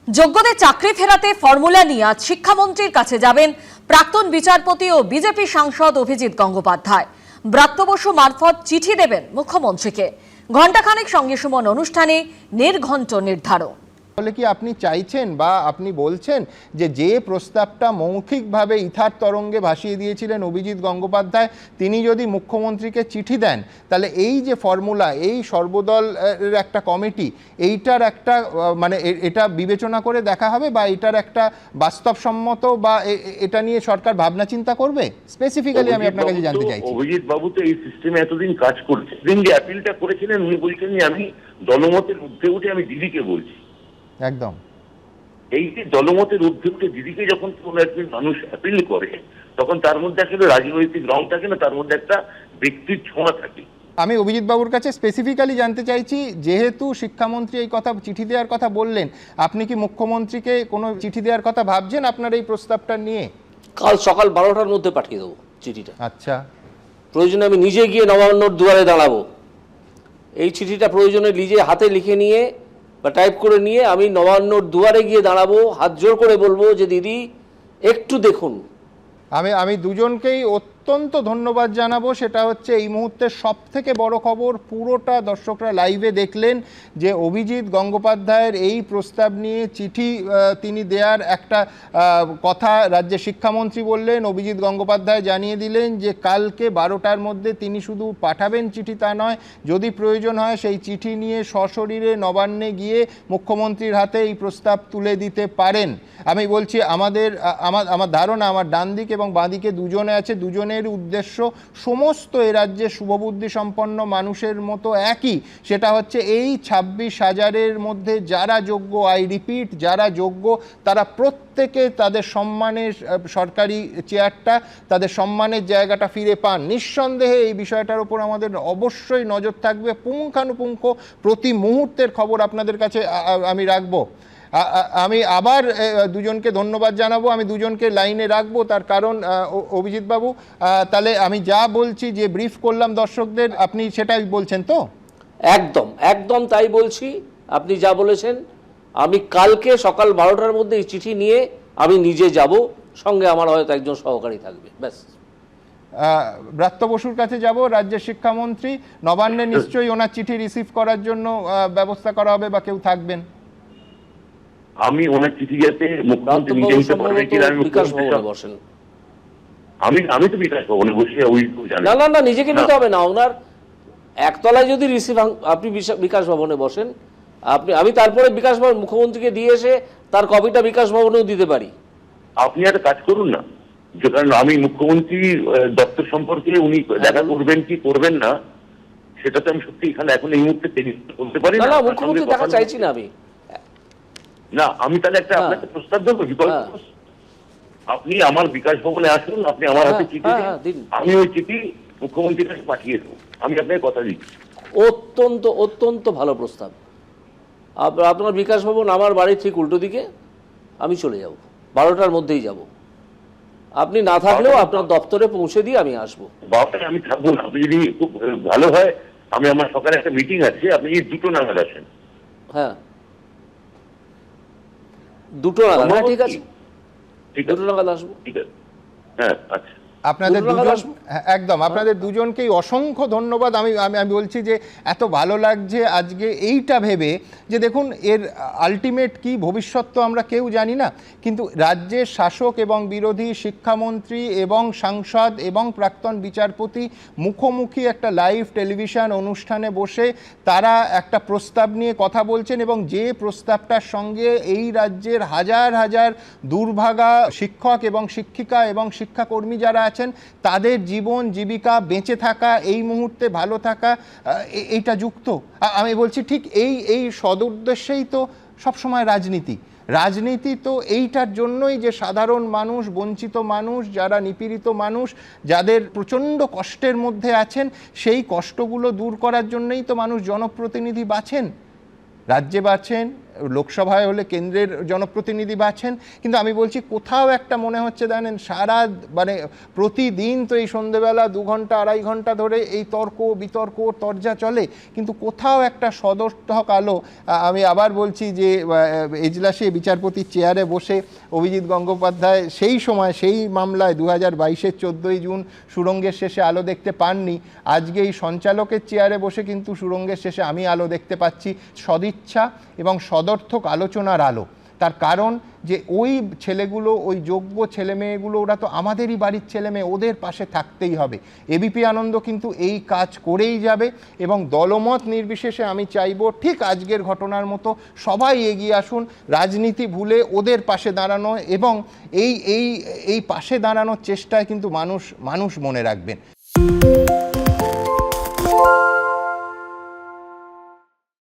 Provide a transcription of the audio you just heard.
যোগ্যদের চাকরি ফেরাতে ফর্মুলা নিয়ে আজ শিক্ষামন্ত্রীর কাছে যাবেন প্রাক্তন বিচারপতি ও বিজেপি সাংসদ অভিজিৎ গঙ্গোপাধ্যায়। ব্রাত্য বসু মারফত চিঠি দেবেন মুখ্যমন্ত্রীকে। ঘণ্টাখানেক সঙ্গে সুমন অনুষ্ঠানে নির্ঘণ্ট নির্ধারণ। তাহলে কি আপনি চাইছেন বা আপনি বলছেন যে প্রস্তাবটা মৌখিকভাবে ইথার তরঙ্গে ভাসিয়ে দিয়েছিলেন অভিজিৎ গঙ্গোপাধ্যায়, তিনি যদি মুখ্যমন্ত্রীকে চিঠি দেন, তাহলে এই যে ফর্মুলা, এই সর্বদলের একটা কমিটি, এইটার একটা মানে এটা বিবেচনা করে দেখা হবে বা এটার একটা বাস্তবসম্মত বা এটা নিয়ে সরকার ভাবনা চিন্তা করবে? স্পেসিফিক্যালি আমি আপনার কাছে জানতে চাইছি। অভিজিৎ বাবু তো এই সিস্টেমে এতদিন কাজ করছে, দিন যে অ্যাপিলটা করেছিলেন উনি বলছেন যে আমি দলমতের ঊর্ধ্বে উঠে আমি দিদিকে বলছি। একদম এই যে দলমতের ঊর্ধ্বে উঠে দিদিকে যখন কোনো একজন মানুষ অ্যাপিল করে, তখন তার মধ্যে আসলে রাজনৈতিক রং থাকে না, তার মধ্যে একটা ব্যক্তির ছোঁয়া থাকে। আমি অভিজিৎ বাবুর কাছে স্পেসিফিক্যালি জানতে চাইছি, যেহেতু শিক্ষামন্ত্রী এই কথা চিঠি দেওয়ার কথা বললেন, আপনি কি মুখ্যমন্ত্রীকে কোনো চিঠি দেওয়ার কথা ভাবছেন আপনার এই প্রস্তাবটা নিয়ে? কাল সকাল 12টার মধ্যে পাঠিয়ে দেবো চিঠিটা। আচ্ছা, প্রয়োজনে আমি নিজে গিয়ে নবান্নর দুয়ারে দাঁড়াবো। এই চিঠিটা প্রয়োজনে নিজে হাতে লিখে নিয়ে বা টাইপ করে নিয়ে আমি নবান্নর দুয়ারে গিয়ে দাঁড়াবো, হাত জোর করে বলবো যে দিদি একটু দেখুন। আমি দুজনকেই অত্যন্ত ধন্যবাদ জানাবো। সেটা হচ্ছে এই মুহূর্তে সব থেকে বড় খবর, পুরোটা দর্শকরা লাইভে দেখলেন যে অভিজিৎ গঙ্গোপাধ্যায়ের এই প্রস্তাব নিয়ে চিঠি তিনি দেওয়ার একটা কথা রাজ্যের শিক্ষামন্ত্রী বললেন। অভিজিৎ গঙ্গোপাধ্যায় জানিয়ে দিলেন যে কালকে 12টার মধ্যে তিনি শুধু পাঠাবেন চিঠি তা নয়, যদি প্রয়োজন হয় সেই চিঠি নিয়ে সশরীরে নবান্নে গিয়ে মুখ্যমন্ত্রীর হাতে এই প্রস্তাব তুলে দিতে পারেন। আমি বলছি আমার ধারণা, আমার ডান দিক এবং বাঁ দিকে দুজনে আছে, দুজনের উদ্দেশ্য সমস্ত এ রাজ্যে শুভবুদ্ধি সম্পন্ন মানুষের মতো একই। সেটা হচ্ছে এই 26,000-এর মধ্যে যারা যোগ্য, আই রিপিট, যারা যোগ্য, তারা প্রত্যেকে তাদের সম্মানের সরকারি চেয়ারটা, তাদের সম্মানের জায়গাটা ফিরে পান। নিঃসন্দেহে এই বিষয়টার উপর আমাদের অবশ্যই নজর থাকবে। পুঙ্খানুপুঙ্খ প্রতি মুহূর্তের খবর আপনাদের কাছে আমি রাখবো। আমি আবার দুজনকে ধন্যবাদ জানাবো। আমি দুজনকে লাইনে রাখবো, তার কারণ অভিজিৎ বাবু, তাহলে আমি যা বলছি, যে ব্রিফ করলাম দর্শকদের, আপনি সেটাই বলছেন তো? একদম একদম তাই বলছি। আপনি যা বলেছেন, আমি কালকে সকাল 12টার মধ্যে এই চিঠি নিয়ে আমি নিজে যাব, সঙ্গে আমার হয়তো একজন সহকারী থাকবে, ব্যাস। ব্রাত্য বসুর কাছে যাব, রাজ্যের শিক্ষামন্ত্রী। নবান্নে নিশ্চয়ই ওনার চিঠি রিসিভ করার জন্য ব্যবস্থা করা হবে বা কেউ থাকবেন? আমি ওনার চিঠি যাতে মুখ্যমন্ত্রী নিজে নিতে পারবেন কিনা, আমি তো বিকাশ ভবনে বসে ওই না নিজেকে নিতে হবে না। ওনার একতলায় যদি রিসিভ, আপনি বিকাশ ভবনে বসেন, আমি তারপরে বিকাশ ভবন মুখ্যমন্ত্রীকে দিয়ে এসে তার কপিটা বিকাশ ভবনেও দিতে পারি। আপনি একটা কাজ করুন না, কারণ আমি মুখ্যমন্ত্রী দপ্তর সম্পর্কে উনি দেখা করবেন কি করবেন না, সেটা তো আমি সত্যি এখানে এখন এই মুহূর্তে বলতে পারি না। মুখ্যমন্ত্রী দেখা চাইছি না আমি। না, আমি তাহলে একটা আপনাকে প্রস্তাব দেবো, বিকল্প। আপনি আমার বিকাশ ভবনে আসুন, আপনি আমার হাতে চিঠি দিন, আমি ওই চিঠি মুখ্যমন্ত্রীর কাছে পাঠিয়ে দেবো। আমি আপনাকে কথা দিচ্ছি। অত্যন্ত অত্যন্ত ভালো প্রস্তাব। আপনার বিকাশ ভবন আমার বাড়ির ঠিক উল্টো দিকে, আমি চলে যাব 12টার মধ্যেই যাব। আপনি না থাকলেও আপনার দপ্তরে পৌঁছে দিয়ে আমি আসবো। 12টায় আমি থাকবো না, আপনি যদি খুব ভালো হয়, আমি আমার সকালে একটা মিটিং আছে, আপনি 2টো নাগাদ আসেন। হ্যাঁ, 2টো নাগাদ, হ্যাঁ ঠিক আছে, 2টো নাগাদ আসবো। ঠিক আছে, হ্যাঁ আচ্ছা। আপনাদের একদম আপনাদের দুজনকেই অসংখ্য ধন্যবাদ। আমি বলছি যে এত ভালো লাগছে আজকে এইটা ভেবে যে দেখুন, এর আলটিমেট কি ভবিষ্যৎ তো আমরা কেউ জানি না, কিন্তু রাজ্যের শাসক এবং বিরোধী, শিক্ষামন্ত্রী এবং সাংসদ এবং প্রাক্তন বিচারপতি মুখোমুখি একটা লাইভ টেলিভিশন অনুষ্ঠানে বসে তারা একটা প্রস্তাব নিয়ে কথা বলছেন, এবং যে প্রস্তাবটার সঙ্গে এই রাজ্যের হাজার হাজার দুর্ভাগা শিক্ষক এবং শিক্ষিকা এবং শিক্ষাকর্মী যারা আছেন, তাদের জীবন জীবিকা, বেঁচে থাকা, এই মুহূর্তে ভালো থাকা, এইটা যুক্ত। আমি বলছি ঠিক এই সদুদ্দেশ্যেই তো সবসময় রাজনীতি তো এইটার জন্যই, যে সাধারণ মানুষ, বঞ্চিত মানুষ, যারা নিপীড়িত মানুষ, যাদের প্রচণ্ড কষ্টের মধ্যে আছেন, সেই কষ্টগুলো দূর করার জন্যই তো মানুষ জনপ্রতিনিধি বাছেন, রাজ্যে বাছেন, লোকসভায় হলে কেন্দ্রের জনপ্রতিনিধি বাছেন, কিন্তু আমি বলছি কোথাও একটা মনে হচ্ছে জানেন সারা মানে প্রতিদিন তো এই সন্ধেবেলা 2 ঘন্টা 2.5 ঘন্টা ধরে এই তর্ক বিতর্ক তরজা চলে, কিন্তু কোথাও একটা সদর্থক আলো। আমি আবার বলছি যে এজলাসে বিচারপতির চেয়ারে বসে অভিজিৎ গঙ্গোপাধ্যায় সেই সময় সেই মামলায় 2022-এর 14ই জুন সুড়ঙ্গের শেষে আলো দেখতে পাননি। আজকে এই সঞ্চালকের চেয়ারে বসে কিন্তু সুড়ঙ্গের শেষে আমি আলো দেখতে পাচ্ছি, সদিচ্ছা এবং সদর্থক আলোচনার আলো। তার কারণ যে ওই ছেলেগুলো, ওই যোগ্য ছেলে মেয়েগুলো, ওরা তো আমাদেরই বাড়ির ছেলে মেয়ে, ওদের পাশে থাকতেই হবে। এবিপি আনন্দ কিন্তু এই কাজ করেই যাবে এবং দলমত নির্বিশেষে আমি চাইবো ঠিক আজকের ঘটনার মতো সবাই এগিয়ে আসুন, রাজনীতি ভুলে ওদের পাশে দাঁড়ানো, এবং এই পাশে দাঁড়ানোর চেষ্টায় কিন্তু মানুষ মনে রাখবেন।